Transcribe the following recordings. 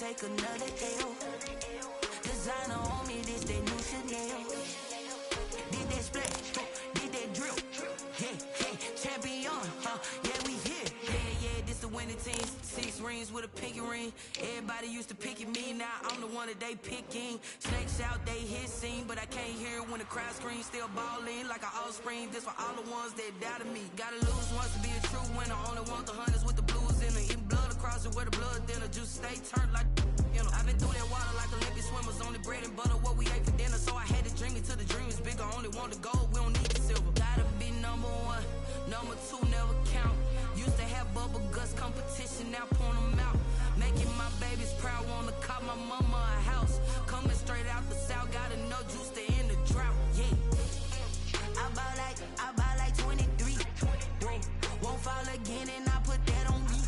take another L. Designer on me, this that new Chanel. Did that splash, did that drill. Yeah, champion, yeah, we here. Yeah, this the winning team. 6 rings with a pinky ring. Everybody used to pick at me, now I'm the one that they picking. Snakes out, they hissing, but I can't hear when the crowd screams. Still balling like an offspring. This for all the ones that doubted me. Gotta lose once to be a true winner. Only want the hunters with the blues in it. Eating blood across it where the blood thinner. Juice stay turned like I've been through that water like Olympic swimmers. Only bread and butter what we ate for dinner. So I had to dream it till the dream is bigger. Only want the gold, we don't need the silver. Gotta be number 1, number 2 never count. Used to have bubble guts competition, now point them out. Making my babies proud, wanna cop my mama a house. Coming straight out the south, gotta know juice to end the drought. Yeah, I buy like 23. Whoa, won't fall again and I put that on me.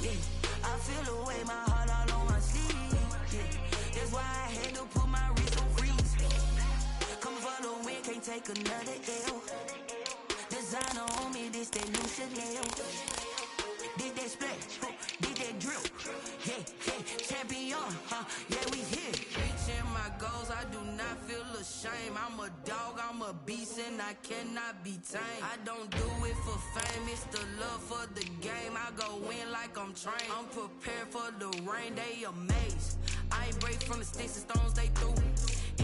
Yeah, I feel the way my heart all on my sleeve. Yeah, that's why I had to put my wrist on freeze. Coming for the win, can't take another L. Designer on me, this that new Chanel. Did that splash, did that drill. Yeah, champion, yeah, we here. Reaching my goals, I do not feel ashamed. I'm a dog, I'm a beast, and I cannot be tamed. I don't do it for fame, it's the love for the game. I go in like I'm trained. I'm prepared for the rain, they amazed. I ain't break from the sticks and stones they threw.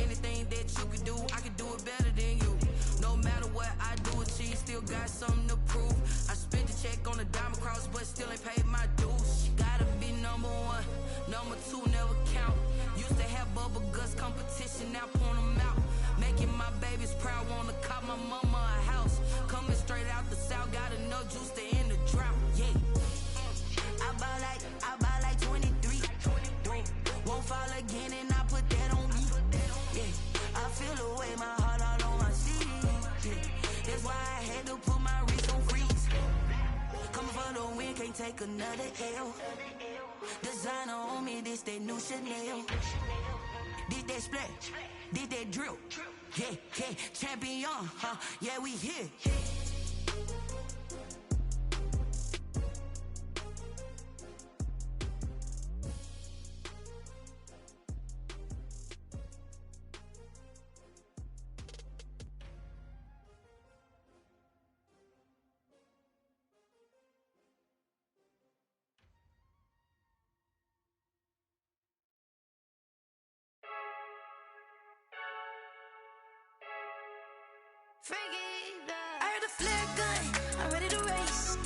Anything that you can do, I can do it better than you. No matter what I do, achieve, still got something to prove. I spent the check on the diamond cross, but still ain't paid my dues. Gotta be number 1, number 2 never count. Used to have bubble guts competition, now point them out. Making my babies proud, wanna cop my mama a house. Coming straight out the south, gotta know juice to end the drought. Yeah, I buy like 23. Won't fall again and I put that on me. Yeah, I feel the way my heart all on my sleeve. Yeah, that's why I had to put my wrist on freeze. Coming for the win, can't take another L. Designer on me, this that new Chanel. Did that splash, did that drill. Yeah, champion, yeah, we here. I heard the flare gun, I'm ready to race.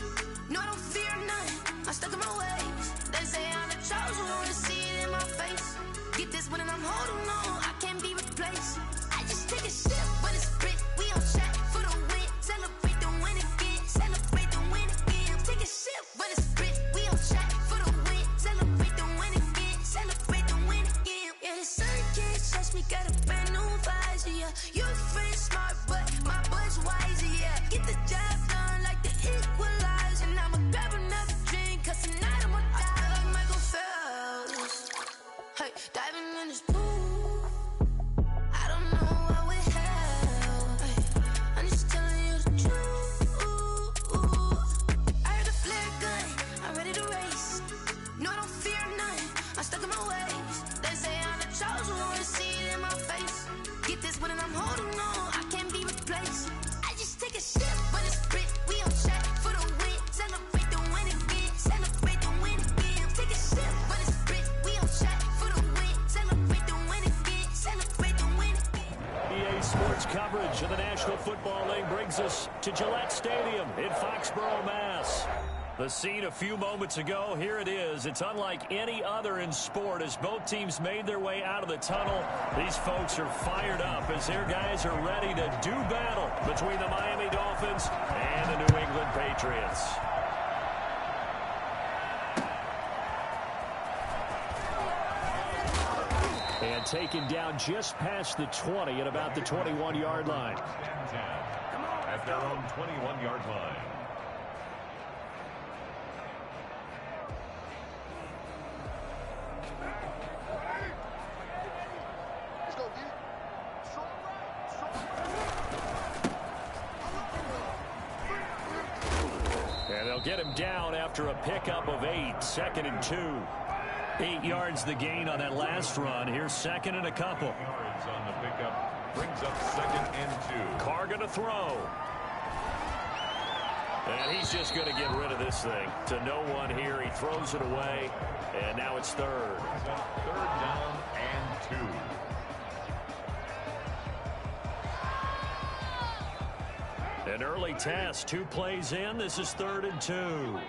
No, I don't fear none, I'm stuck in my ways. They say I'm the chosen one, to see it in my face. Get this one and I'm holding on, I can't be replaced. I just take a sip when it's split, we on track for the win. Celebrate the win again, celebrate the win again. Take a sip when it's split, we on track for the win. Celebrate the win again, celebrate the win again. Yeah, the sun can't touch me, got a brand new visor, yeah. You're a friend, smart, but my bud's wiser, yeah. Get the job done like the equalizer. And I'ma grab another drink, cause tonight I'ma die like Michael Phelps. Hey, diving in this pool, I don't know what would help. Hey, I'm just telling you the truth. I heard a flare gun, I'm ready to race. No, I don't fear none, I'm stuck in my ways. They say I'm the chosen one, to see it in my face. Get this one and I'm holding on, I can't be replaced. I just take a sip when it's split, we on track for the win. Celebrate the win again, celebrate the win again. Take a sip when it's split, we on track for the win. Celebrate the win again, celebrate the win again. EA Sports coverage of the National Football League brings us to Gillette Stadium in Foxborough, Mass. The scene a few moments ago, here it is. It's unlike any other in sport as both teams made their way out of the tunnel. These folks are fired up as their guys are ready to do battle between the Miami Dolphins and the New England Patriots. And taken down just past the 20 at about the 21-yard line. At their own 21-yard line. And they'll get him down after a pickup of 8, 2nd and 2. 8 yards the gain on that last run. Here's second and a couple. Yards on the pickup brings up 2nd and 2. Carr going to throw. And he's just going to get rid of this thing. To no one here. He throws it away. And now it's 3rd. 3rd down and 2. An early test. 2 plays in. This is 3rd and 2.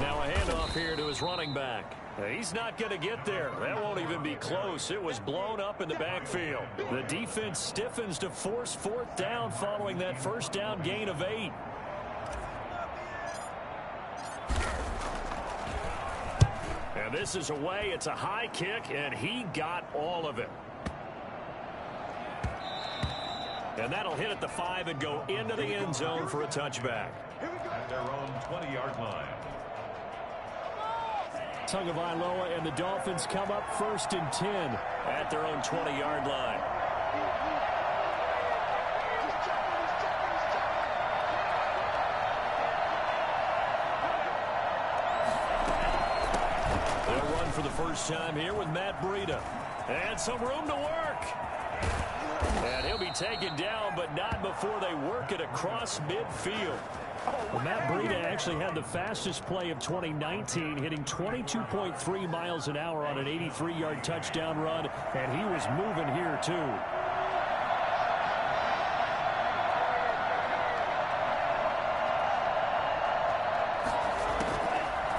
Now a handoff here to his running back. He's not going to get there. That won't even be close. It was blown up in the backfield. The defense stiffens to force 4th down following that 1st down gain of 8. And this is away. It's a high kick, and he got all of it. And that'll hit at the 5 and go into the end zone for a touchback. At their own 20-yard line. Tagovailoa and the Dolphins come up 1st and 10 at their own 20-yard line. They'll run for the first time here with Matt Breida. And some room to work. And he'll be taken down, but not before they work it across midfield. Well, Matt Breida actually had the fastest play of 2019, hitting 22.3 miles an hour on an 83-yard touchdown run, and he was moving here too.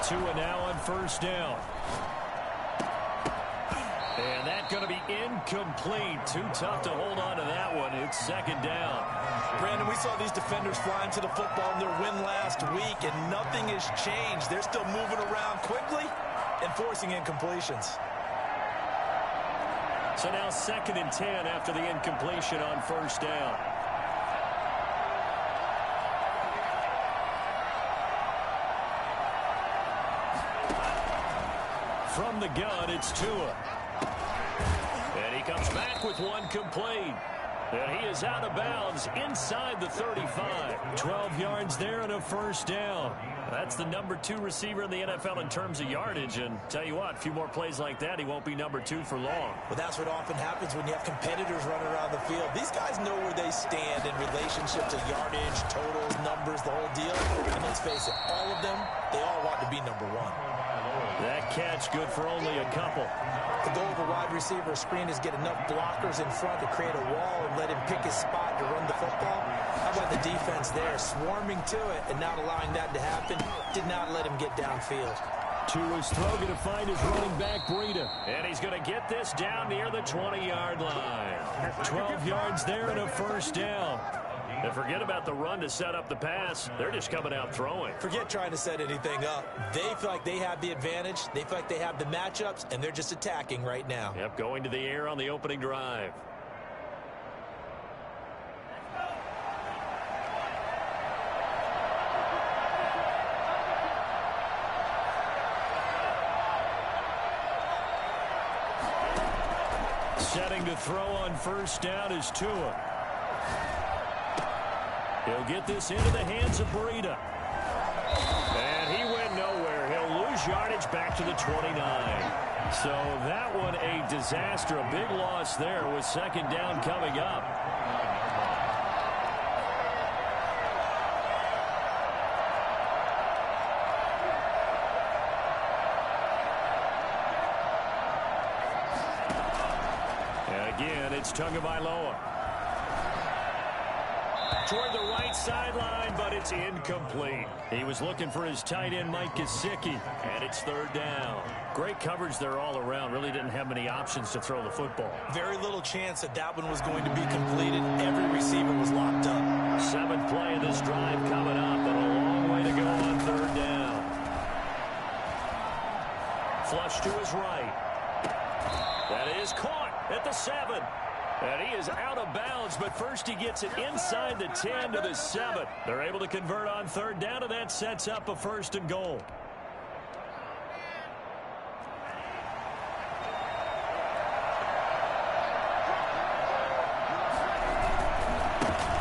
Tua now on 1st down. And that's going to be incomplete. Too tough to hold on to that one. It's 2nd down. Brandon, we saw these defenders fly into the football in their win last week, and nothing has changed. They're still moving around quickly and forcing incompletions. So now 2nd and 10 after the incompletion on 1st down. From the gun, it's Tua. And he comes back with one complete. And he is out of bounds inside the 35. 12 yards there and a 1st down. That's the number 2 receiver in the NFL in terms of yardage. And tell you what, a few more plays like that, he won't be number 2 for long. Well, that's what often happens when you have competitors running around the field. These guys know where they stand in relationship to yardage, totals, numbers, the whole deal. And let's face it, all of them, they all want to be number 1. That catch good for only a couple. The goal of a wide receiver screen is get enough blockers in front to create a wall and let him pick his spot to run the football. How about the defense there, swarming to it and not allowing that to happen? Did not let him get downfield. Tua's throw going to find his running back, Breida. And he's going to get this down near the 20-yard line. 12 yards there and a 1st down. And forget about the run to set up the pass. They're just coming out throwing. Forget trying to set anything up. They feel like they have the advantage. They feel like they have the matchups, and they're just attacking right now. Yep, going to the air on the opening drive. Setting to throw on 1st down is Tua. He'll get this into the hands of Breida. And he went nowhere. He'll lose yardage back to the 29. So that one a disaster. A big loss there with 2nd down coming up. And again, it's Tagovailoa. Toward the right sideline, but it's incomplete. He was looking for his tight end, Mike Gesicki, and it's 3rd down. Great coverage there all around. Really didn't have many options to throw the football. Very little chance that that one was going to be completed. Every receiver was locked up. 7th play of this drive coming up, and a long way to go on 3rd down. Flush to his right. That is caught at the 7. And he is out of bounds, but first he gets it inside the 10 to the 7. They're able to convert on 3rd down, and that sets up a 1st and goal.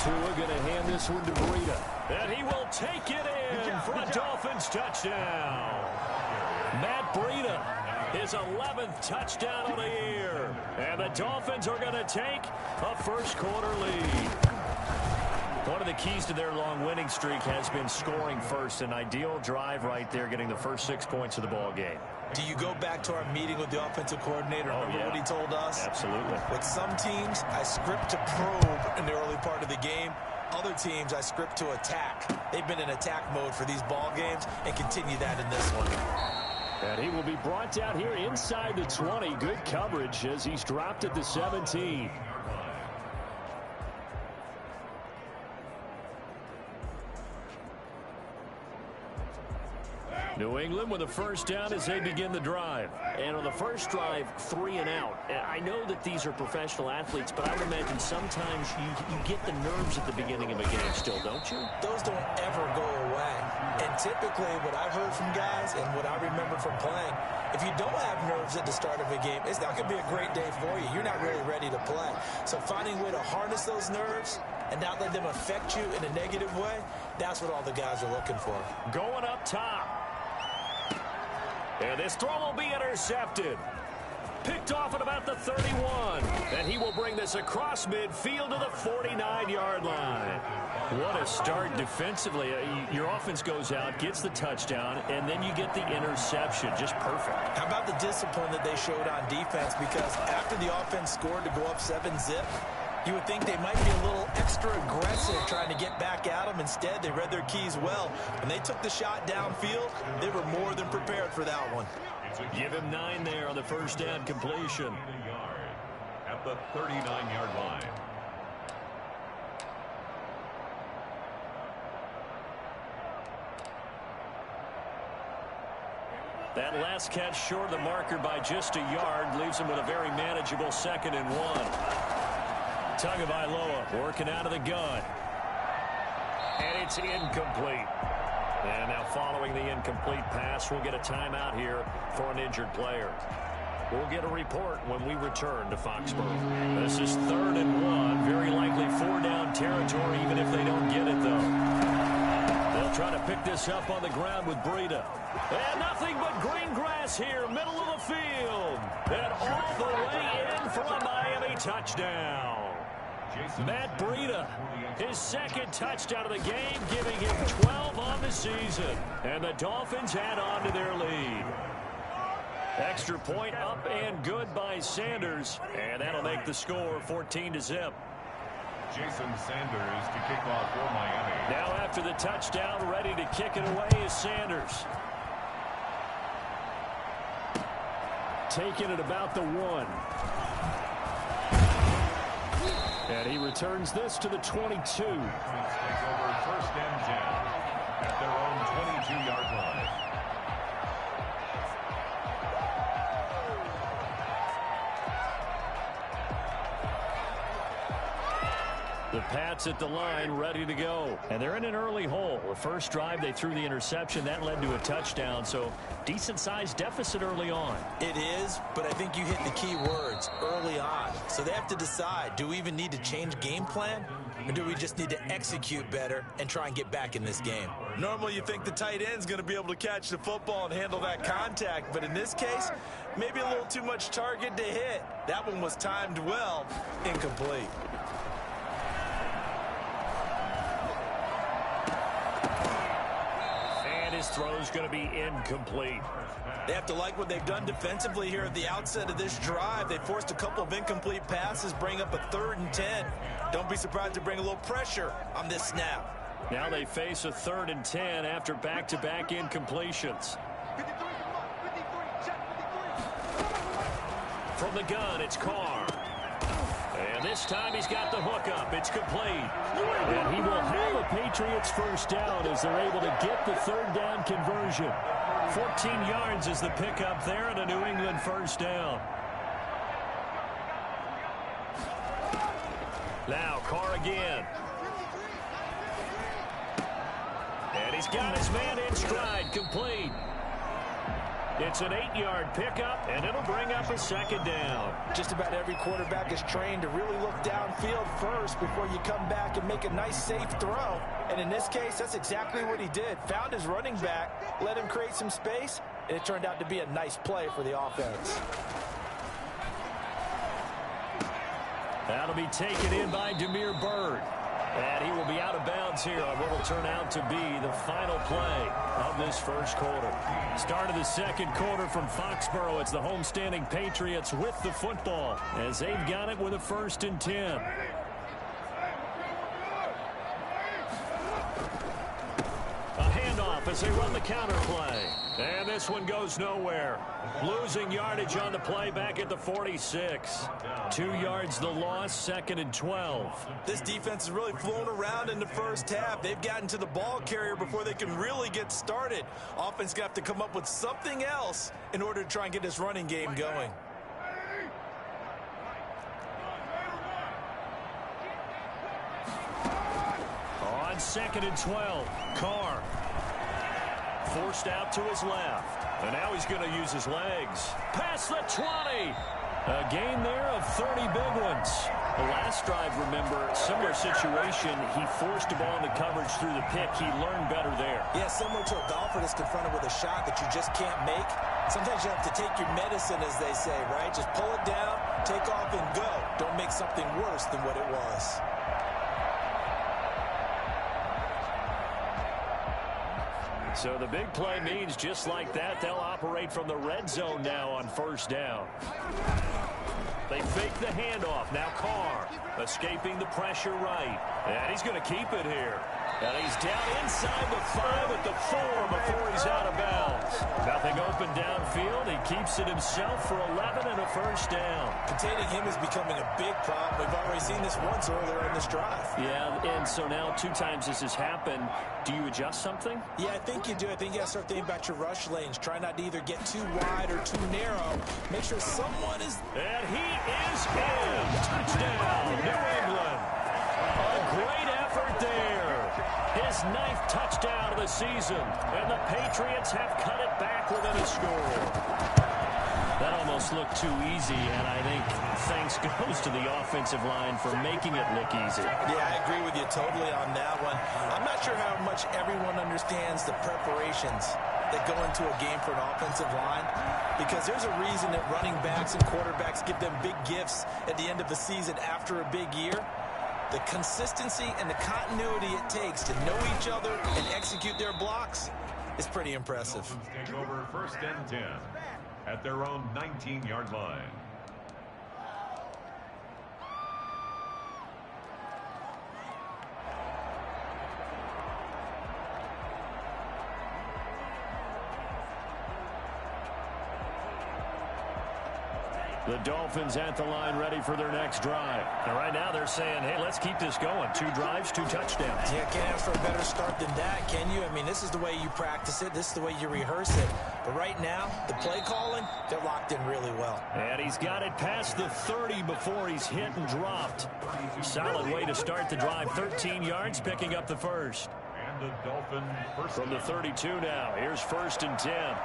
Tua going to hand this one to Breida. And he will take it in for a Dolphins touchdown. Matt Breida, his 11th touchdown of the year. And the Dolphins are going to take a first-quarter lead. One of the keys to their long winning streak has been scoring first. An ideal drive right there, getting the first 6 points of the ball game. Do you go back to our meeting with the offensive coordinator? Remember what he told us? Absolutely. With some teams, I script to probe in the early part of the game. Other teams, I script to attack. They've been in attack mode for these ball games and continue that in this one. And he will be brought down here inside the 20. Good coverage as he's dropped at the 17. New England with a first down as they begin the drive. And on the first drive, 3 and out. I know that these are professional athletes, but I would imagine sometimes you get the nerves at the beginning of a game still, don't you? Those don't ever go away. And typically what I've heard from guys and what I remember from playing, if you don't have nerves at the start of a game, it's not going to be a great day for you. You're not really ready to play. So finding a way to harness those nerves and not let them affect you in a negative way, that's what all the guys are looking for. Going up top. And this throw will be intercepted. Picked off at about the 31. And he will bring this across midfield to the 49-yard line. What a start defensively. Your offense goes out, gets the touchdown, and then you get the interception. Just perfect. How about the discipline that they showed on defense? Because after the offense scored to go up 7-zip, you would think they might be a little extra aggressive trying to get back at them. Instead, they read their keys well. When they took the shot downfield, they were more than prepared for that one. Give him 9 there on the first down completion. At the 39-yard line. That last catch short of the marker by just a yard leaves him with a very manageable 2nd and 1. Tagovailoa working out of the gun. And it's incomplete. And now following the incomplete pass, we'll get a timeout here for an injured player. We'll get a report when we return to Foxborough. This is 3rd and 1. Very likely 4-down territory, even if they don't get it, though. They'll try to pick this up on the ground with Breida. And nothing but green grass here, middle of the field. And all the way in for a Miami touchdown. Matt Breida, his 2nd touchdown of the game, giving him 12 on the season. And the Dolphins add on to their lead. Extra point up and good by Sanders. And that'll make the score 14-zip. Jason Sanders to kick off for Miami. Now after the touchdown, ready to kick it away is Sanders. Taking it about the 1. And he returns this to the 22. Takes over 1st and 10 at their own 22-yard line. The Pats at the line, ready to go. And they're in an early hole. The first drive, they threw the interception. That led to a touchdown, so decent-sized deficit early on. It is, but I think you hit the key words, early on. So they have to decide, do we even need to change game plan? Or do we just need to execute better and try and get back in this game? Normally you think the tight end's going to be able to catch the football and handle that contact, but in this case, maybe a little too much target to hit. That one was timed well, incomplete. His throw's going to be incomplete. They have to like what they've done defensively here at the outset of this drive. They forced a couple of incomplete passes, bring up a 3rd and 10. Don't be surprised to bring a little pressure on this snap. Now they face a 3rd and 10 after back-to-back incompletions. From the gun, it's Carr. And this time he's got the hookup. It's complete. And he will have a Patriots first down as they're able to get the 3rd down conversion. 14 yards is the pickup there and a New England first down. Now Carr again. And he's got his man in stride, complete. It's an 8-yard pickup, and it'll bring up a second down. Just about every quarterback is trained to really look downfield first before you come back and make a nice, safe throw. And in this case, that's exactly what he did. Found his running back, let him create some space, and it turned out to be a nice play for the offense. That'll be taken in by Damiere Byrd. And he will be out of bounds here on what will turn out to be the final play of this first quarter. Start of the second quarter from Foxborough. It's the homestanding Patriots with the football as they've got it with a 1st and 10. A handoff as they run the counter play. And this one goes nowhere. Losing yardage on the play back at the 46. 2 yards the loss, 2nd and 12. This defense has really flown around in the first half. They've gotten to the ball carrier before they can really get started. Offense got to come up with something else in order to try and get this running game going. On 2nd and 12, Carr forced out to his left. And now he's going to use his legs. Past the 20. A gain there of 30 big ones. The last drive, remember, similar situation. He forced a ball into coverage through the pick. He learned better there. Yeah, similar to a golfer that's confronted with a shot that you just can't make. Sometimes you have to take your medicine, as they say, right? Just pull it down, take off, and go. Don't make something worse than what it was. So the big play means just like that, they'll operate from the red zone now on 1st down. They fake the handoff. Now Carr escaping the pressure right. And he's going to keep it here. And he's down inside the 5 at the 4 before he's out of bounds. Nothing open downfield. He keeps it himself for 11 and a 1st down. Containing him is becoming a big problem. We've already seen this once earlier in this drive. Yeah, and so now 2 times this has happened. Do you adjust something? Yeah, I think you do. I think you got to start thinking about your rush lanes. Try not to either get too wide or too narrow. Make sure someone is... And he is in. Touchdown, New England. A great effort there. His 9th touchdown of the season. And the Patriots have cut it back within a score. That almost looked too easy, and I think thanks goes to the offensive line for making it look easy. Yeah, I agree with you totally on that one. I'm not sure how much everyone understands the preparations that go into a game for an offensive line, because there's a reason that running backs and quarterbacks give them big gifts at the end of the season after a big year. The consistency and the continuity it takes to know each other and execute their blocks is pretty impressive. Dolphins take over 1st and 10 at their own 19-yard line. The Dolphins at the line ready for their next drive. And right now they're saying, hey, let's keep this going. 2 drives, 2 touchdowns. Yeah, can't ask for a better start than that, can you? I mean, this is the way you practice it. This is the way you rehearse it. But right now, the play calling, they're locked in really well. And he's got it past the 30 before he's hit and dropped. Solid way to start the drive. 13 yards, picking up the 1st. And the Dolphin first From the 32 now, here's 1st and 10.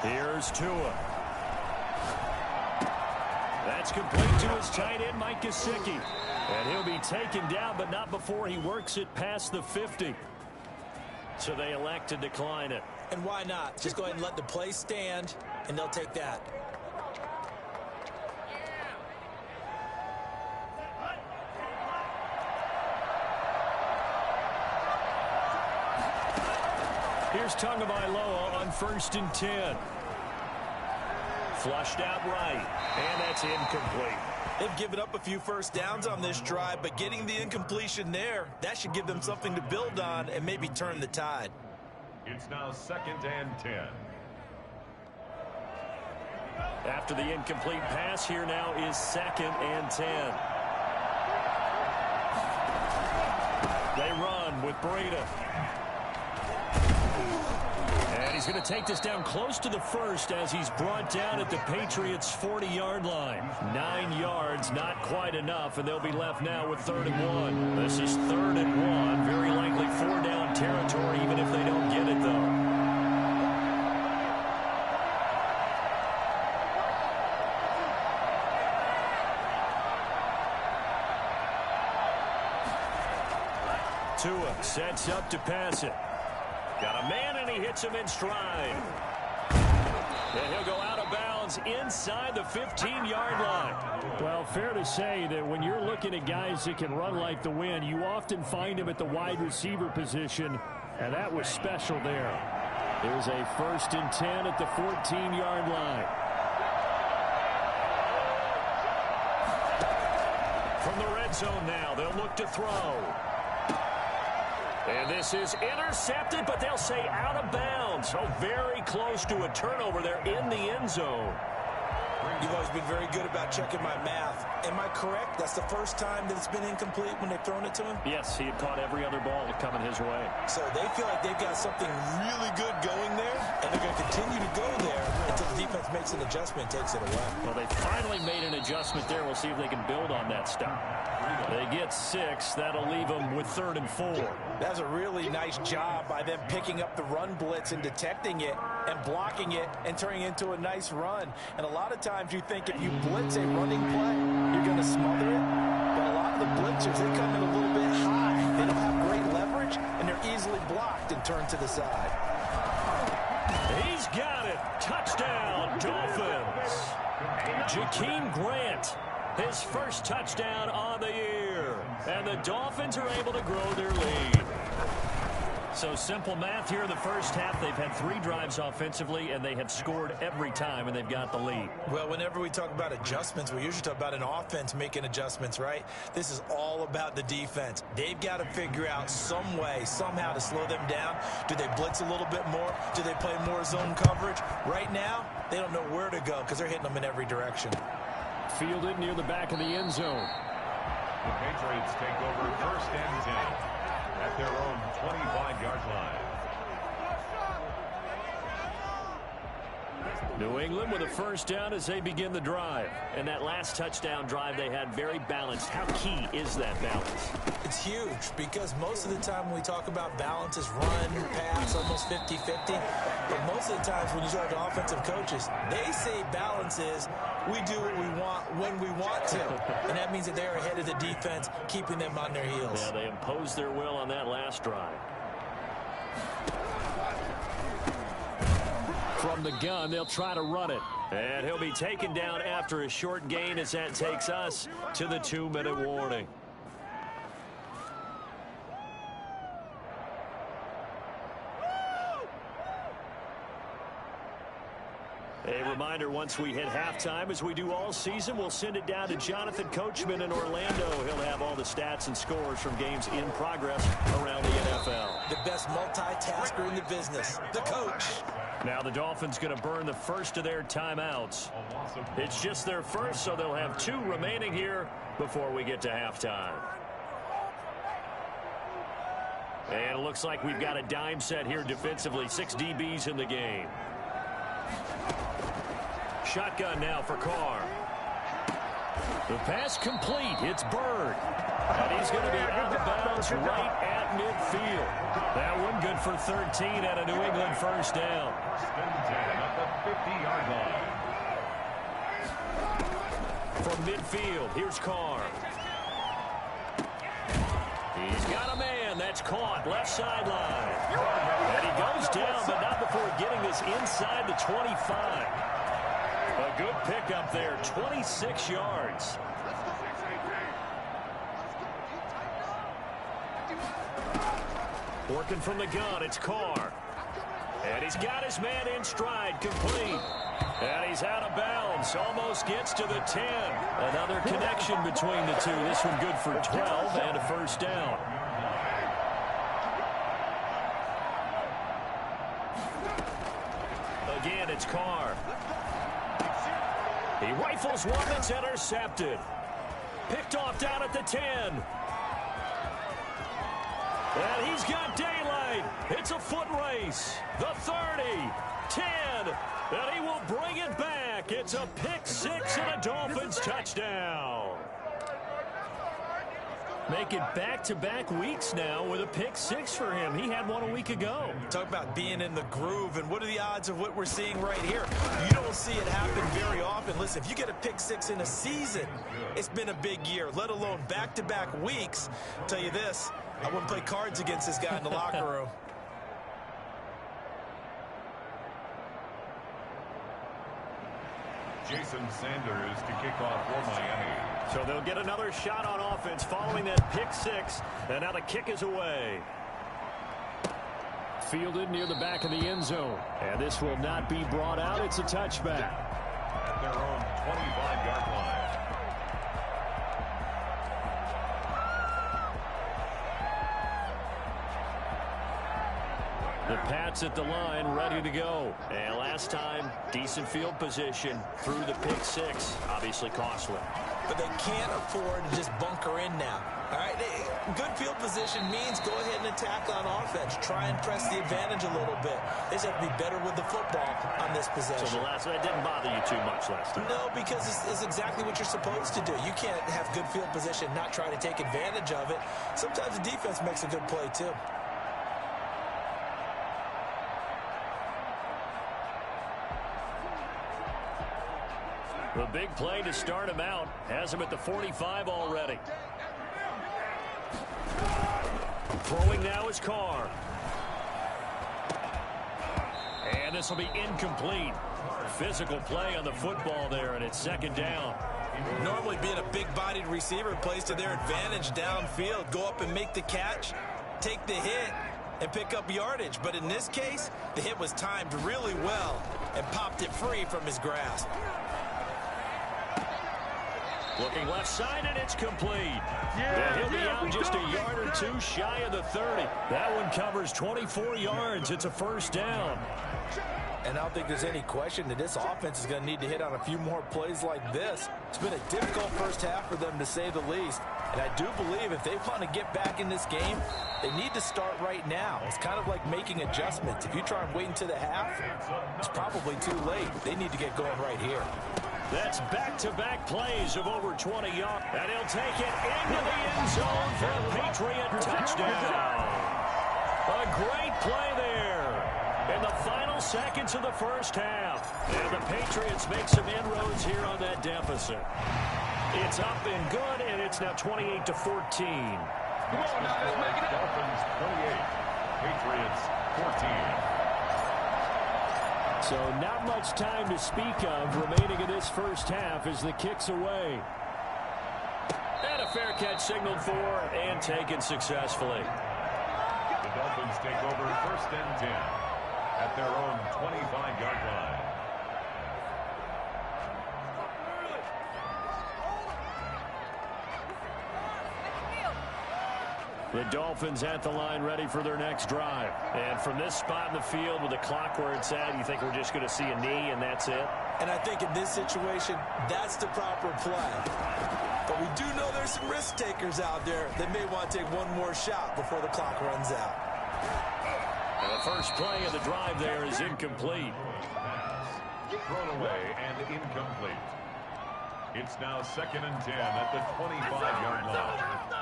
Here's Tua. That's complete to his tight end, Mike Gesicki. And he'll be taken down, but not before he works it past the 50. So they elect to decline it. And why not? Just go ahead and let the play stand, and they'll take that. Here's Tagovailoa on 1st and 10. Flushed out right, and that's incomplete. They've given up a few 1st downs on this drive, but getting the incompletion there, that should give them something to build on and maybe turn the tide. It's now 2nd and 10. After the incomplete pass, here now is 2nd and 10. They run with Breida. And he's going to take this down close to the first as he's brought down at the Patriots' 40-yard line. 9 yards, not quite enough, and they'll be left now with 3rd and 1. This is 3rd and 1. Very likely 4-down territory, even if they don't get it, though. Tua sets up to pass it. Got a man, and he hits him in stride. And he'll go out of bounds inside the 15-yard line. Well, fair to say that when you're looking at guys that can run like the wind, you often find him at the wide receiver position, and that was special there. There's a 1st and 10 at the 14-yard line. From the red zone now, they'll look to throw. And this is intercepted, but they'll say out of bounds. So very close to a turnover there in the end zone. You've always been very good about checking my math. Am I correct? That's the first time that it's been incomplete when they've thrown it to him? Yes, he had caught every other ball coming his way. So they feel like they've got something really good going there, and they're going to continue to go there until the defense makes an adjustment and takes it away. Well, they finally made an adjustment there. We'll see if they can build on that stop. They get 6. That'll leave them with 3rd and 4. That's a really nice job by them picking up the run blitz and detecting it and blocking it and turning it into a nice run. And a lot of times you think if you blitz a running play, you're going to smother it. But a lot of the blitzers, they come in a little bit high. They don't have great leverage, and they're easily blocked and turned to the side. He's got it. Touchdown, Dolphins. Jakeem Grant, his first touchdown on the year. And the Dolphins are able to grow their lead. So simple math here in the first half. They've had 3 drives offensively, and they have scored every time, and they've got the lead. Well, whenever we talk about adjustments, we usually talk about an offense making adjustments, right? This is all about the defense. They've got to figure out some way, somehow to slow them down. Do they blitz a little bit more? Do they play more zone coverage? Right now, they don't know where to go because they're hitting them in every direction. Fielded near the back of the end zone. The Patriots take over 1st and 10 at their own 25-yard line. New England with a 1st down as they begin the drive. And that last touchdown drive they had very balanced. How key is that balance? It's huge because most of the time when we talk about balance is run, pass, almost 50-50. But most of the times when you talk to offensive coaches, they say balance is we do what we want when we want to. And that means that they're ahead of the defense, keeping them on their heels. Yeah, they imposed their will on that last drive. From the gun, they'll try to run it. And he'll be taken down after a short gain as that takes us to the 2-minute warning. A reminder, once we hit halftime, as we do all season, we'll send it down to Jonathan Coachman in Orlando. He'll have all the stats and scores from games in progress around the NFL. The best multitasker in the business, the coach. Now the Dolphins going to burn the first of their timeouts. It's just their first, so they'll have 2 remaining here before we get to halftime. And it looks like we've got a dime set here defensively. 6 DBs in the game. Shotgun now for Carr. The pass complete. It's Bird. And he's going to be out of bounds right at midfield. That one good for 13 at a New England 1st down. At the 50-yard line. From midfield, here's Carr. He's got a man. That's caught. Left sideline. And he goes down, but not before getting this inside the 25. A good pickup there, 26 yards. Working from the gun, it's Carr. And he's got his man in stride, complete. And he's out of bounds, almost gets to the 10. Another connection between the two. This one good for 12 and a 1st down. Again, it's Carr. He rifles one that's intercepted. Picked off down at the 10. And he's got daylight. It's a foot race. The 30, 10, and he will bring it back. It's a pick six and a Dolphins touchdown. Make it back-to-back weeks now with a pick six for him. He had one a week ago. Talk about being in the groove, and what are the odds of what we're seeing right here? You don't see it happen very often. Listen, if you get a pick six in a season, it's been a big year, let alone back-to-back weeks. I'll tell you this, I wouldn't play cards against this guy in the locker room. Jason Sanders to kick off for Miami. So they'll get another shot on offense following that pick six. And now the kick is away. Fielded near the back of the end zone. And this will not be brought out. It's a touchback. At their own 25-yard line. The Pats at the line, ready to go. And last time, decent field position through the pick six. Obviously costly. But they can't afford to just bunker in now. All right, good field position means go ahead and attack on offense. Try and press the advantage a little bit. They just have to be better with the football on this possession. So that didn't bother you too much last time? No, because it's exactly what you're supposed to do. You can't have good field position, not try to take advantage of it. Sometimes the defense makes a good play, too. The big play to start him out. Has him at the 45 already. Throwing now is Carr. And this will be incomplete. Physical play on the football there, and it's second down. Normally being a big-bodied receiver plays to their advantage downfield. Go up and make the catch, take the hit, and pick up yardage. But in this case, the hit was timed really well and popped it free from his grasp. Looking left side, and it's complete. And he'll be out just a yard or two shy of the 30. That one covers 24 yards. It's a first down. And I don't think there's any question that this offense is going to need to hit on a few more plays like this. It's been a difficult first half for them, to say the least. And I do believe if they want to get back in this game, they need to start right now. It's kind of like making adjustments. If you try and wait until the half, it's probably too late. They need to get going right here. That's back-to-back plays of over 20 yards. And he'll take it into the end zone for a Patriot touchdown. A great play there in the final seconds of the first half. And the Patriots make some inroads here on that deficit. It's up and good, and it's now 28-14. Come on now, let's make it. Dolphins 28, Patriots 14. So not much time to speak of remaining in this first half as the kick's away. And a fair catch signaled for and taken successfully. The Dolphins take over first and 10 at their own 25-yard line. The Dolphins at the line ready for their next drive. And from this spot in the field with the clock where it's at, you think we're just going to see a knee and that's it? And I think in this situation, that's the proper play. But we do know there's some risk takers out there that may want to take one more shot before the clock runs out. And the first play of the drive there is incomplete. Thrown away and incomplete. It's now second and 10 at the 25-yard line.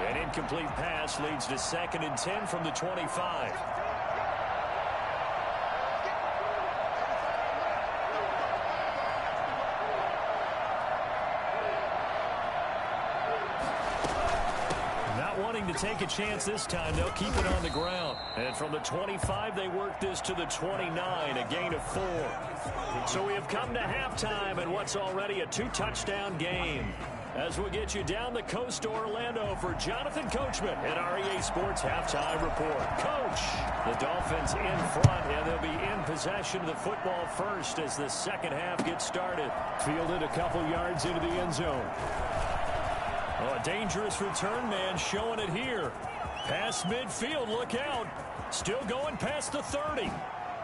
An incomplete pass leads to second and 10 from the 25. Not wanting to take a chance this time, they'll keep it on the ground. And from the 25, they work this to the 29, a gain of 4. So we have come to halftime in what's already a 2-touchdown game. As we'll get you down the coast to Orlando for Jonathan Coachman at our EA Sports Halftime Report. Coach, the Dolphins in front, and they'll be in possession of the football first as the second half gets started. Fielded a couple yards into the end zone. Oh, a dangerous return man showing it here. Past midfield, look out. Still going past the 30.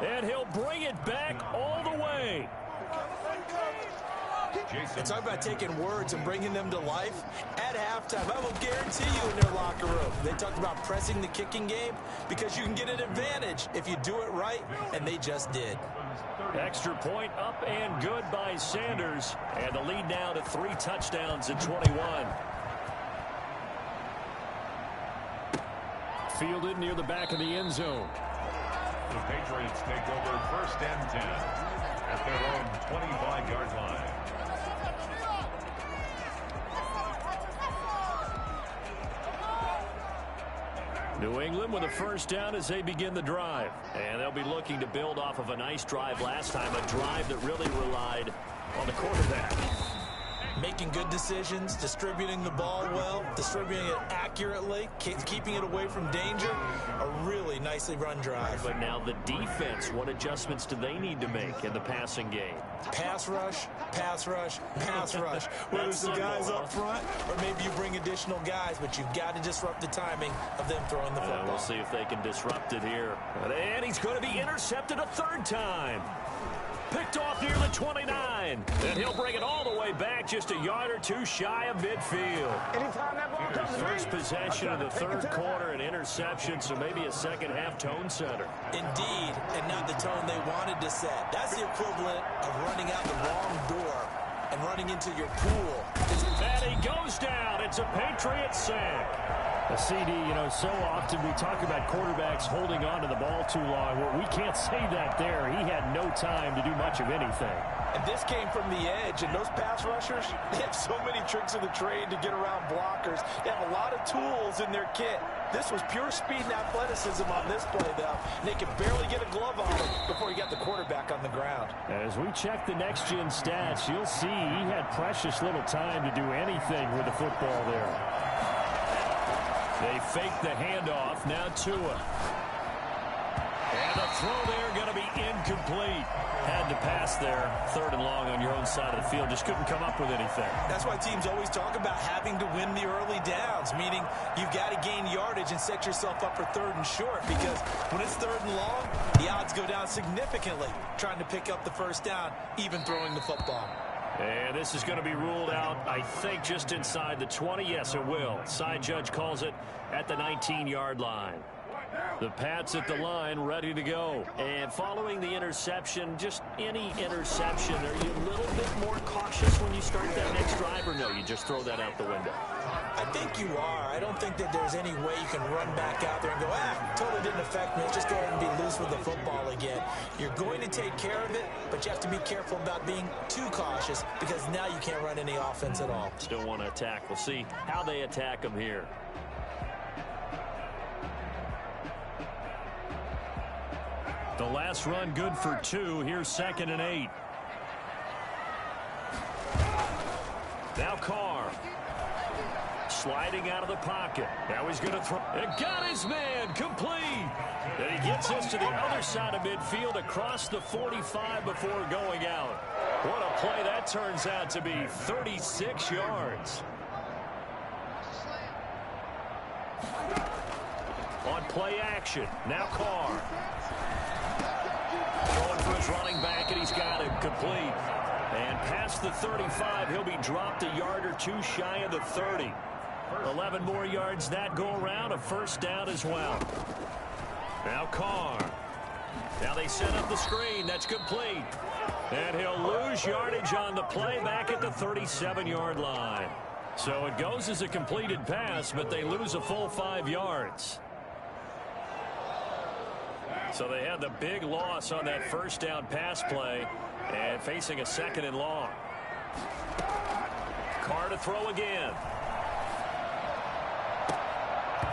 And he'll bring it back all the way. And talk about taking words and bringing them to life. At halftime, I will guarantee you in their locker room, they talked about pressing the kicking game because you can get an advantage if you do it right, and they just did. Extra point up and good by Sanders. And the lead now to 3 touchdowns at 21. Fielded near the back of the end zone. The Patriots take over 1st and 10 at their own 25-yard line. New England with a first down as they begin the drive. And they'll be looking to build off of a nice drive last time, a drive that really relied on the quarterback. Making good decisions, distributing the ball well, distributing it accurately, keeping it away from danger. A really nicely run drive. But now the defense, what adjustments do they need to make in the passing game? Pass rush, pass rush, pass rush. Whether it's the guys up front or maybe you bring additional guys, but you've got to disrupt the timing of them throwing the football. We'll see if they can disrupt it here. And he's going to be intercepted a 3rd time. Picked off near the 29. And he'll bring it all the way back just a yard or 2 shy of midfield. First possession of the 3rd quarter, an interception, so maybe a second-half tone setter. Indeed, and not the tone they wanted to set. That's the equivalent of running out the wrong door and running into your pool. And he goes down. It's a Patriot sack. A CD, so often we talk about quarterbacks holding on to the ball too long. Well, we can't say that there. He had no time to do much of anything. And this came from the edge, and those pass rushers, they have so many tricks of the trade to get around blockers. They have a lot of tools in their kit. This was pure speed and athleticism on this play, though. And they could barely get a glove on him before he got the quarterback on the ground. As we check the next-gen stats, you'll see he had precious little time to do anything with the football there. They fake the handoff. Now Tua. And the throw there going to be incomplete. Had to pass there. 3rd and long on your own side of the field. Just couldn't come up with anything. That's why teams always talk about having to win the early downs, meaning you've got to gain yardage and set yourself up for 3rd and short, because when it's 3rd and long, the odds go down significantly trying to pick up the first down, even throwing the football. And this is going to be ruled out, I think, just inside the 20. Yes, it will. Side judge calls it at the 19-yard line. The Pats at the line, ready to go. And following the interception, just any interception, are you a little bit more cautious when you start that next drive, or no, you just throw that out the window? I think you are. I don't think that there's any way you can run back out there and go, totally didn't affect me. Let's just go ahead and be loose with the football again. You're going to take care of it, but you have to be careful about being too cautious, because now you can't run any offense at all. Still want to attack. We'll see how they attack them here. The last run good for 2. Here's 2nd and 8. Now Carr. Sliding out of the pocket. Now he's going to throw. And got his man complete. And he gets us to the other side of midfield across the 45 before going out. What a play that turns out to be. 36 yards. On play action. Now Carr. Going for his running back, and he's got him complete. And past the 35, he'll be dropped a yard or 2 shy of the 30. 11 more yards that go around, a first down as well. Now Carr. Now they set up the screen. That's complete. And he'll lose yardage on the play back at the 37-yard line. So it goes as a completed pass, but they lose a full 5 yards. So they had the big loss on that first down pass play and facing a 2nd and long. Carr to throw again.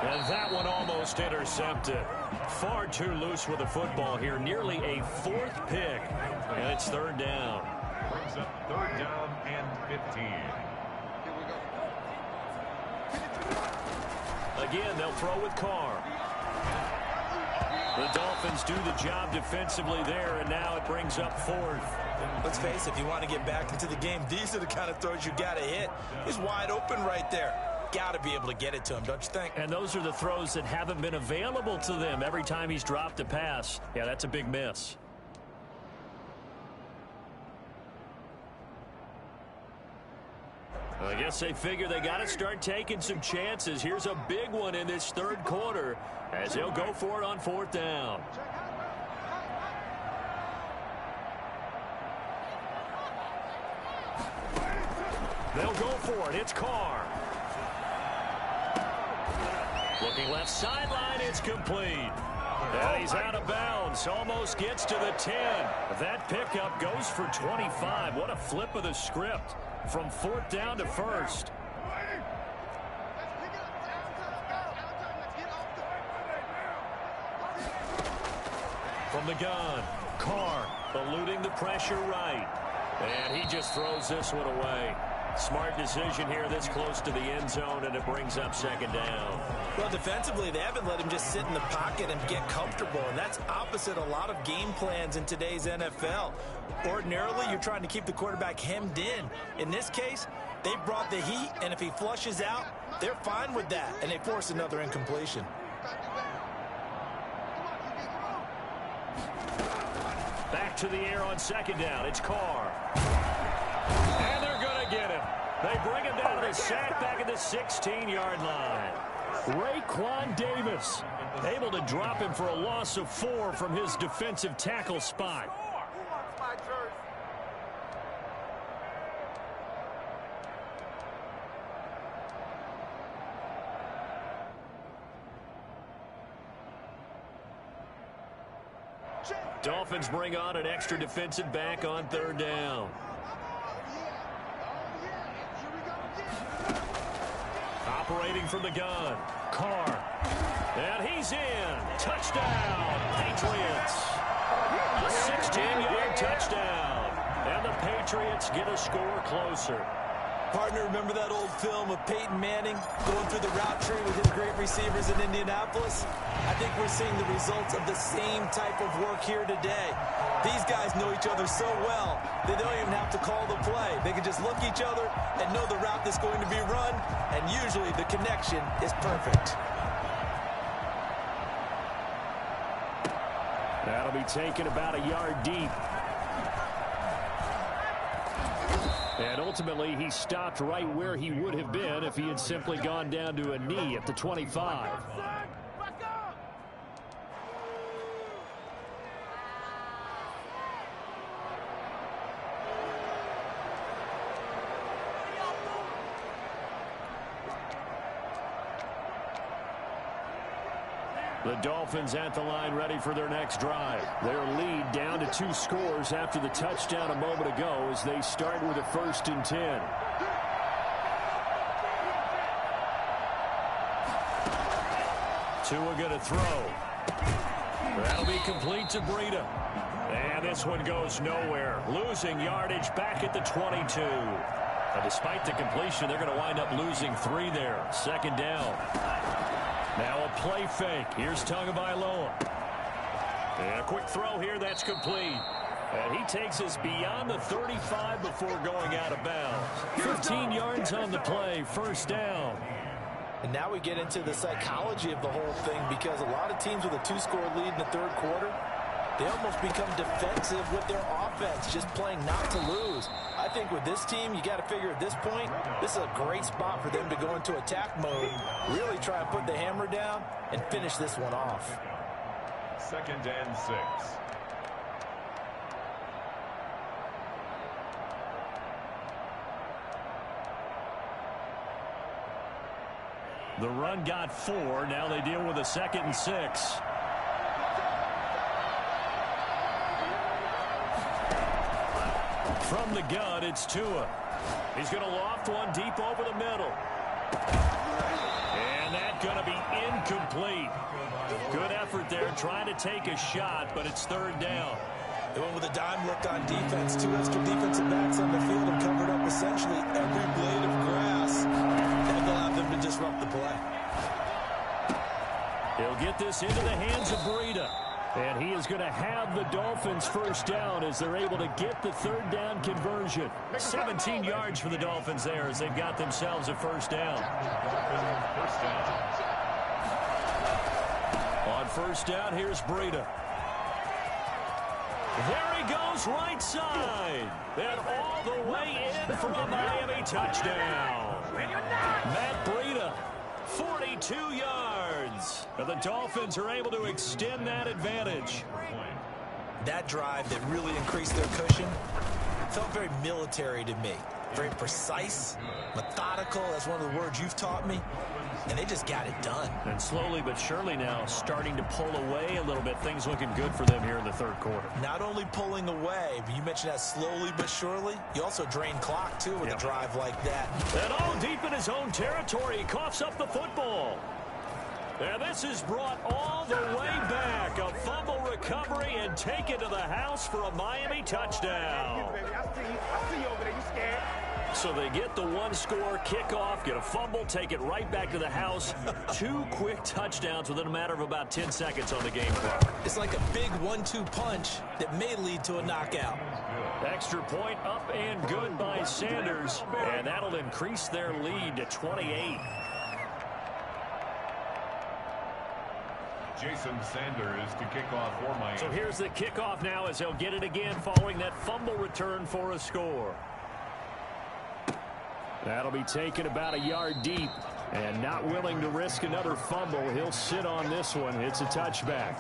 And that one almost intercepted. Far too loose with the football here. Nearly a 4th pick. And it's 3rd down. Brings up 3rd down and 15. Again, they'll throw with Carr. The Dolphins do the job defensively there, and now it brings up 4th. Let's face it, if you want to get back into the game, these are the kind of throws you got to hit. He's wide open right there. Got to be able to get it to him, don't you think? And those are the throws that haven't been available to them every time he's dropped a pass. Yeah, that's a big miss. I guess they figure they got to start taking some chances. Here's a big one in this third quarter as they'll go for it on fourth down. They'll go for it. It's Carr. Looking left sideline. It's complete. And he's out of bounds. Almost gets to the 10. That pickup goes for 25. What a flip of the script from fourth down to first. From the gun, Carr eluding the pressure right. And he just throws this one away. Smart decision here this close to the end zone, and it brings up second down. Well, defensively, they haven't let him just sit in the pocket and get comfortable, and that's opposite a lot of game plans in today's NFL. Ordinarily, you're trying to keep the quarterback hemmed in. In this case, they brought the heat, and if he flushes out, they're fine with that, and they force another incompletion. Back to the air on second down. It's Carr. And they're going to get him. They bring him down to the sack back at the 16-yard line. Raekwon Davis able to drop him for a loss of 4 from his defensive tackle spot. Dolphins bring on an extra defensive back on third down. Operating from the gun, Carr. And he's in. Touchdown, Patriots. A 16-yard touchdown. And the Patriots get a score closer. Partner, remember that old film of Peyton Manning going through the route tree with his great receivers in Indianapolis? I think we're seeing the results of the same type of work here today. These guys know each other so well, they don't even have to call the play. They can just look each other and know the route that's going to be run, and usually the connection is perfect. That'll be taken about a yard deep. And ultimately, he stopped right where he would have been if he had simply gone down to a knee at the 25. The Dolphins at the line ready for their next drive. Their lead down to 2 scores after the touchdown a moment ago as they start with a 1st and 10. Tua going to throw. That'll be complete to Breida. And this one goes nowhere. Losing yardage back at the 22. Despite the completion, they're going to wind up losing 3 there. Second down. Now a play fake. Here's Tagovailoa. And a quick throw here. That's complete. And he takes us beyond the 35 before going out of bounds. 15 yards on the play. First down. And now we get into the psychology of the whole thing, because a lot of teams with a 2-score lead in the third quarter, they almost become defensive with their offense, just playing not to lose. I think with this team, you got to figure at this point, this is a great spot for them to go into attack mode, really try and put the hammer down and finish this one off. 2nd and 6. The run got 4. Now they deal with a 2nd and 6. From the gun, it's Tua. He's going to loft one deep over the middle. And that's going to be incomplete. Good effort there trying to take a shot, but it's third down. They went with a dime look on defense. 2 extra defensive backs on the field and covered up essentially every blade of grass. That allowed them to disrupt the play. He'll get this into the hands of Breida. And he is going to have the Dolphins first down as they're able to get the third down conversion. 17 yards for the Dolphins there as they've got themselves a first down. On first down, here's Breida. There he goes, right side. And all the way in for a Miami touchdown. Matt Breida, 42 yards. And the Dolphins are able to extend that advantage. That drive that really increased their cushion felt very military to me. Very precise, methodical, that's one of the words you've taught me. And they just got it done. And slowly but surely now starting to pull away a little bit. Things looking good for them here in the third quarter. Not only pulling away, but you mentioned that slowly but surely. You also drain clock, too, with a drive like that. And all deep in his own territory, he coughs up the football. And this is brought all the way back. A fumble recovery and taken to the house for a Miami touchdown. I see you over there. You scared? So they get the one-score kickoff, get a fumble, take it right back to the house. 2 quick touchdowns within a matter of about 10 seconds on the game clock. It's like a big 1-2 punch that may lead to a knockout. Extra point up and good by Sanders. And that'll increase their lead to 28. Jason Sanders to kick off for Miami. So here's the kickoff now as they'll get it again following that fumble return for a score. That'll be taken about a yard deep. And not willing to risk another fumble. He'll sit on this one. It's a touchback.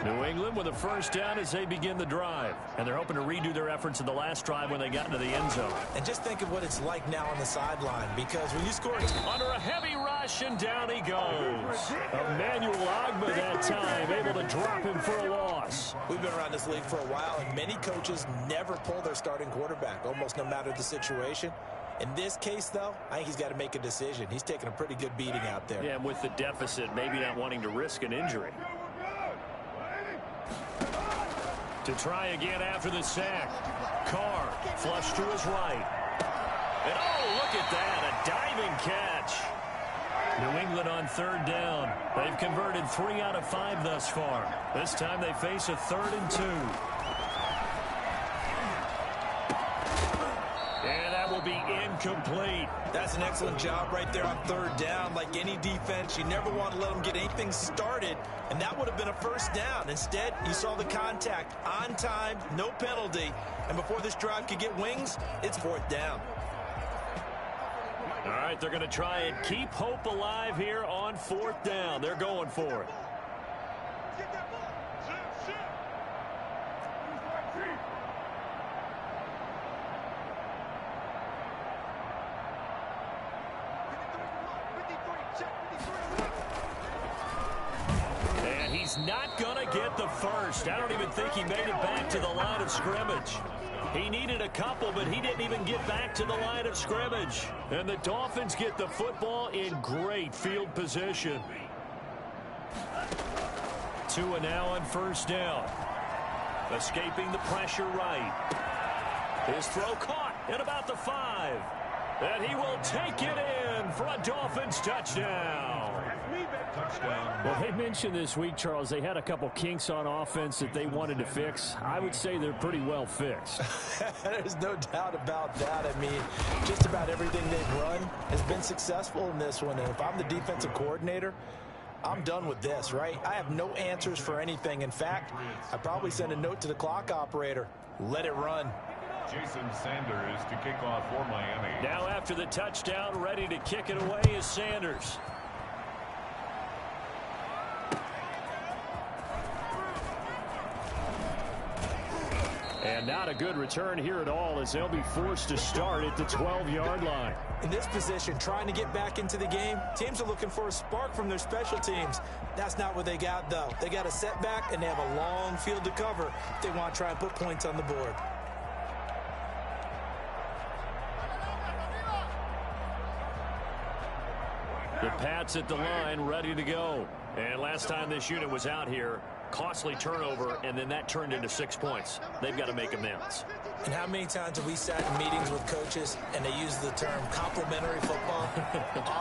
New England with a first down as they begin the drive. And they're hoping to redo their efforts in the last drive when they got into the end zone. And just think of what it's like now on the sideline, because when you score... Under a heavy rush, and down he goes. Emmanuel Ogbah that time, able to drop him for a loss. We've been around this league for a while, and many coaches never pull their starting quarterback, almost no matter the situation. In this case, though, I think he's got to make a decision. He's taking a pretty good beating out there. Yeah, and with the deficit, maybe not wanting to risk an injury. To try again after the sack. Carr, flush to his right. And oh, look at that, a diving catch. New England on third down. They've converted 3 out of 5 thus far. This time they face a 3rd and 2. And that will be incomplete. That's an excellent job right there on third down. Like any defense, you never want to let them get anything started, and that would have been a first down. Instead, you saw the contact on time, no penalty, and before this drive could get wings, it's 4th down. All right, they're going to try and keep hope alive here on 4th down. They're going for it. And he's not going to get the first. I don't even think he made it back to the line of scrimmage. He needed a couple, but he didn't even get back to the line of scrimmage. And the Dolphins get the football in great field position. Tua now on first down. Escaping the pressure right. His throw caught at about the 5. And he will take it in for a Dolphins touchdown. Well, they mentioned this week, Charles, they had a couple kinks on offense that they wanted to fix. I would say they're pretty well fixed. There's no doubt about that. I mean, just about everything they've run has been successful in this one. And if I'm the defensive coordinator, I'm done with this, right? I have no answers for anything. In fact, I'd probably send a note to the clock operator. Let it run. Jason Sanders to kick off for Miami. Now after the touchdown, ready to kick it away is Sanders. And not a good return here at all as they'll be forced to start at the 12-yard line. In this position, trying to get back into the game, teams are looking for a spark from their special teams. That's not what they got, though. They got a setback, and they have a long field to cover if they want to try and put points on the board. The Pats at the line, ready to go. And last time this unit was out here, costly turnover, and then that turned into 6 points. They've got to make amends. And how many times have we sat in meetings with coaches and they use the term complementary football?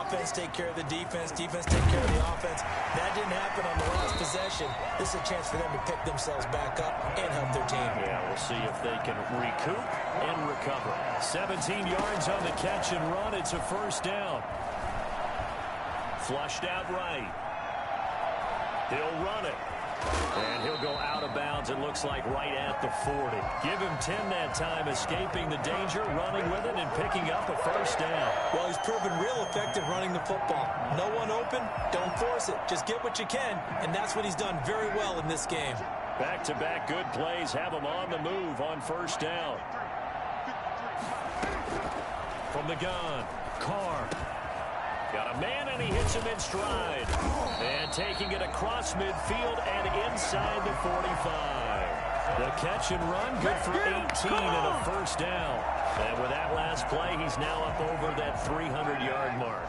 Offense take care of the defense, defense take care of the offense. That didn't happen on the last possession. This is a chance for them to pick themselves back up and help their team. Yeah, we'll see if they can recoup and recover. 17 yards on the catch and run. It's a first down. Flushed out right. He'll run it. And he'll go out of bounds, it looks like, right at the 40. Give him 10 that time, escaping the danger, running with it, and picking up a first down. Well, he's proven real effective running the football. No one open, don't force it. Just get what you can, and that's what he's done very well in this game. Back-to-back good plays have him on the move on first down. From the gun, Carr. Got a man, and he hits him in stride. And taking it across midfield and inside the 45. The catch and run, good for 18 and a first down. And with that last play, he's now up over that 300-yard mark.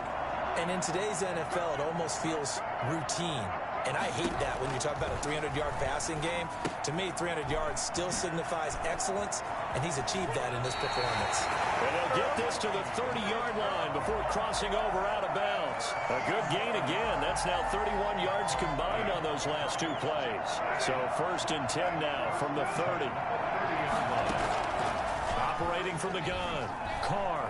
And in today's NFL, it almost feels routine. And I hate that when you talk about a 300-yard passing game. To me, 300 yards still signifies excellence, and he's achieved that in this performance. And they'll get this to the 30-yard line before crossing over out of bounds. A good gain again. That's now 31 yards combined on those last two plays. So first and 10 now from the 30. Operating from the gun, Carr.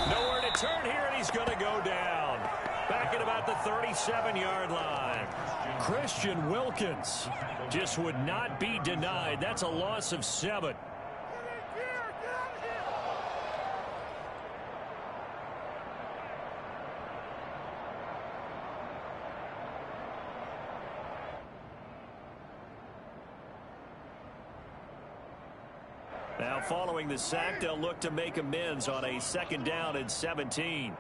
Nowhere to turn here, and he's going to go down. Back at about the 37-yard line. Christian Wilkins just would not be denied. That's a loss of 7. Now following the sack, they'll look to make amends on a second down and 17.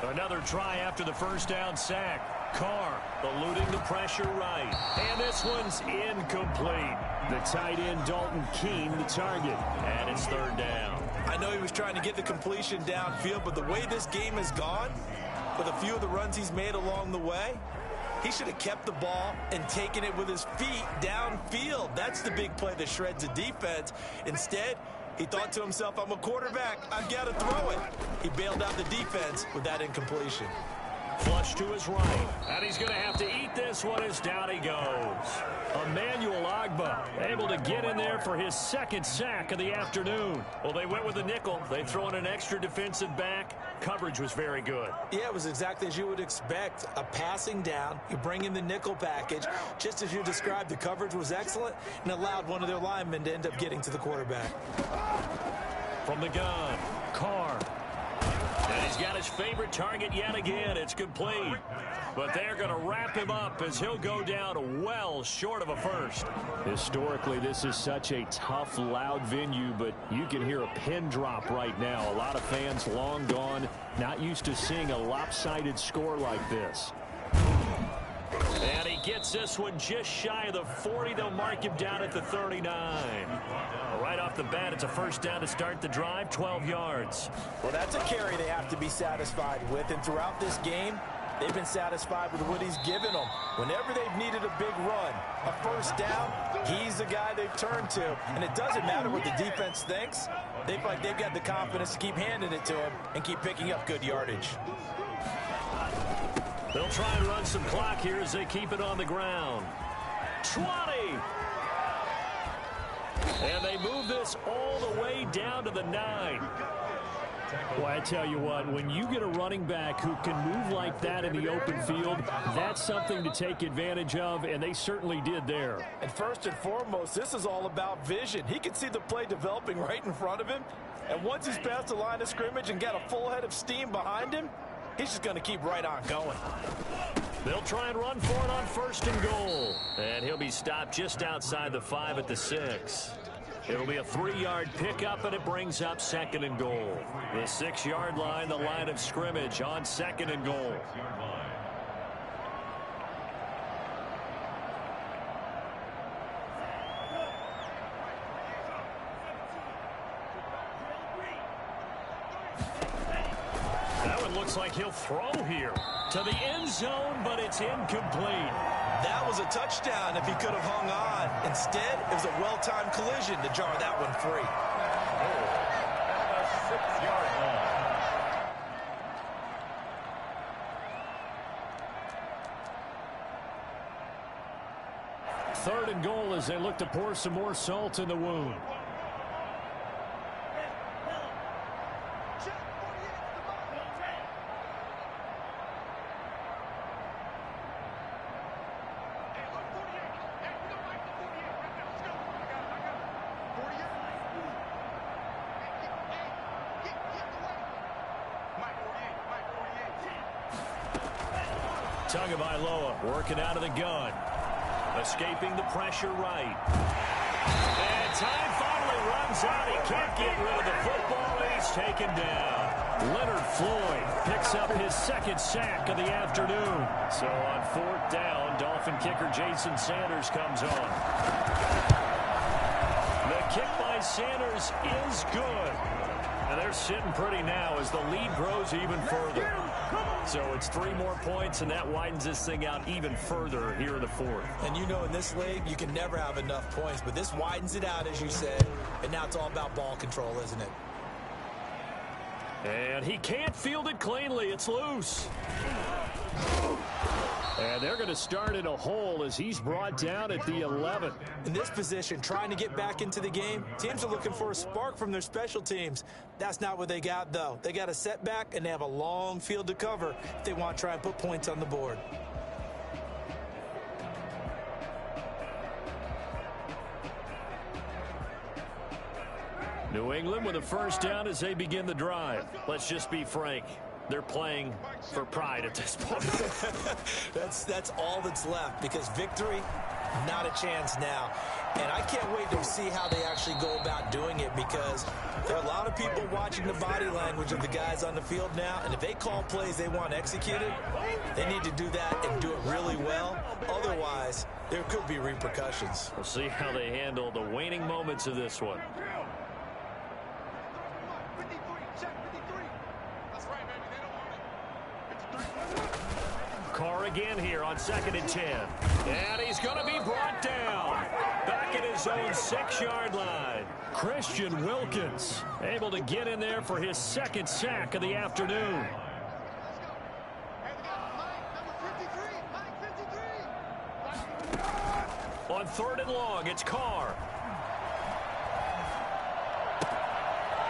Another try after the first down sack. Carr eluding the pressure right. And this one's incomplete. The tight end Dalton Keene the target. And it's third down. I know he was trying to get the completion downfield, but the way this game has gone, with a few of the runs he's made along the way, he should have kept the ball and taken it with his feet downfield. That's the big play that shreds the defense. Instead, he thought to himself, I'm a quarterback, I've got to throw it. He bailed out the defense with that incompletion. Flush to his right. And he's going to have to eat this one as down he goes. Emmanuel Ogbah able to get in there for his second sack of the afternoon. Well, they went with the nickel. They throw in an extra defensive back. Coverage was very good. Yeah, it was exactly as you would expect. A passing down. You bring in the nickel package. Just as you described, the coverage was excellent and allowed one of their linemen to end up getting to the quarterback. From the gun, Carr. And he's got his favorite target yet again. It's complete. But they're going to wrap him up as he'll go down well short of a first. Historically, this is such a tough, loud venue, but you can hear a pin drop right now. A lot of fans long gone, not used to seeing a lopsided score like this. And he gets this one just shy of the 40. They'll mark him down at the 39. Right off the bat, it's a first down to start the drive, 12 yards. Well, that's a carry they have to be satisfied with. And throughout this game, they've been satisfied with what he's given them. Whenever they've needed a big run, a first down, he's the guy they've turned to. And it doesn't matter what the defense thinks. They feel like they've got the confidence to keep handing it to him and keep picking up good yardage. They'll try and run some clock here as they keep it on the ground. 20. And they move this all the way down to the 9. Well, I tell you what, when you get a running back who can move like that in the open field, that's something to take advantage of, and they certainly did there. And first and foremost, this is all about vision. He can see the play developing right in front of him, and once he's past the line of scrimmage and got a full head of steam behind him, he's just going to keep right on going. They'll try and run for it on first and goal. And he'll be stopped just outside the 5 at the 6. It'll be a 3-yard pickup, and it brings up second and goal. The 6-yard line, the line of scrimmage on second and goal. Looks like he'll throw here to the end zone, but it's incomplete. That was a touchdown if he could have hung on. Instead, it was a well-timed collision to jar that one free. A 6-yard line. Third and goal as they look to pour some more salt in the wound. Tagovailoa working out of the gun. Escaping the pressure right. And time finally runs out. He can't get rid of the football. He's taken down. Leonard Floyd picks up his second sack of the afternoon. So on fourth down, Dolphin kicker Jason Sanders comes on. The kick by Sanders is good. And they're sitting pretty now as the lead grows even further. So it's 3 more points, and that widens this thing out even further here in the fourth. And you know in this league, you can never have enough points, but this widens it out, as you said, and now it's all about ball control, isn't it? And he can't field it cleanly. It's loose. And they're going to start in a hole as he's brought down at the 11. In this position, trying to get back into the game, teams are looking for a spark from their special teams. That's not what they got, though. They got a setback, and they have a long field to cover if they want to try and put points on the board. New England with a first down as they begin the drive. Let's just be frank. They're playing for pride at this point. That's all that's left, because victory, not a chance now. And I can't wait to see how they actually go about doing it, because there are a lot of people watching the body language of the guys on the field now, and if they call plays they want executed, they need to do that and do it really well. Otherwise, there could be repercussions. We'll see how they handle the waning moments of this one. Carr again here on 2nd and 10. And he's going to be brought down. Back at his own 6-yard line. Christian Wilkins able to get in there for his second sack of the afternoon. On 3rd and long, it's Carr.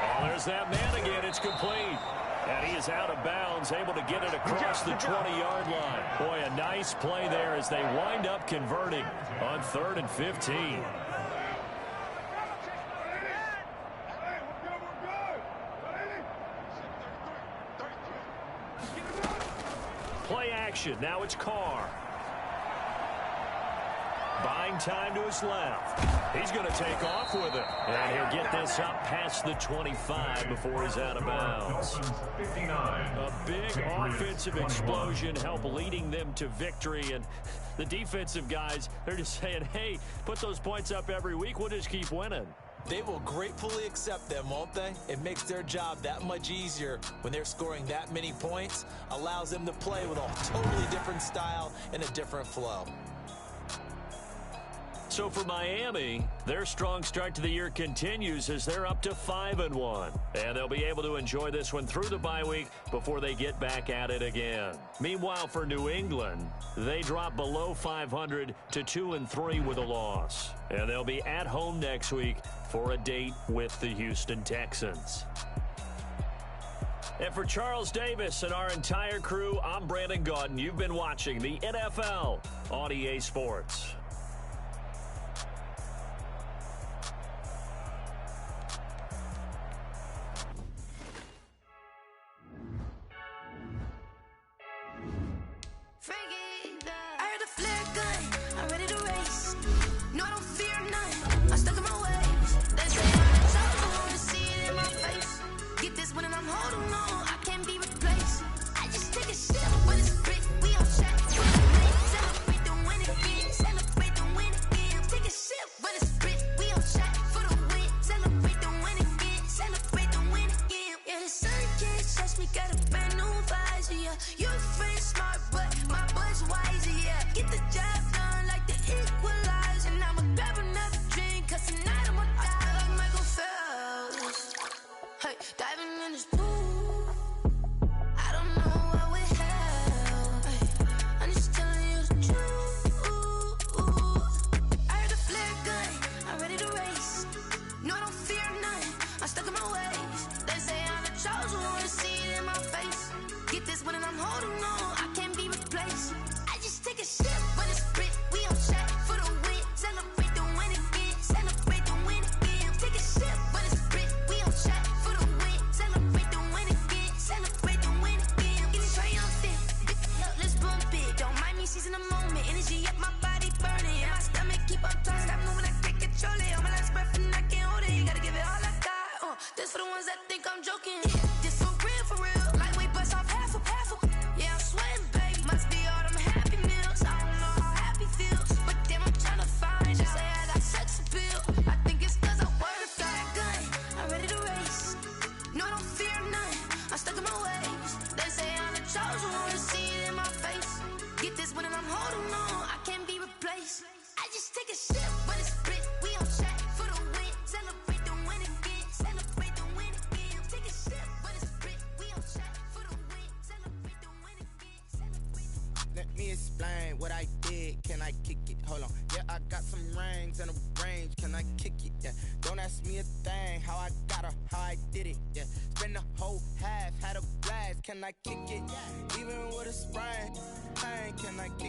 Oh, there's that man again. It's complete. And he is out of bounds, able to get it across the 20-yard line. Boy, a nice play there as they wind up converting on 3rd and 15. Play action. Now it's Carr. Buying time to his left. He's going to take off with it. And he'll get this up past the 25 before he's out of bounds. A big offensive explosion help leading them to victory. And the defensive guys, they're just saying, hey, put those points up every week. We'll just keep winning. They will gratefully accept them, won't they? It makes their job that much easier when they're scoring that many points. Allows them to play with a totally different style and a different flow. So for Miami, their strong start to the year continues as they're up to 5-1. And they'll be able to enjoy this one through the bye week before they get back at it again. Meanwhile, for New England, they drop below 500 to 2-3 with a loss. And they'll be at home next week for a date with the Houston Texans. And for Charles Davis and our entire crew, I'm Brandon Gaudin. You've been watching the NFL on EA Sports. Celebrate the win again. Celebrate I kick it? Hold on. Yeah, I got some rings and a range. Can I kick it? Yeah. Don't ask me a thing. How I got her, how I did it. Yeah. Spend the whole half, had a blast. Can I kick it? Even with a sprain, can I kick it?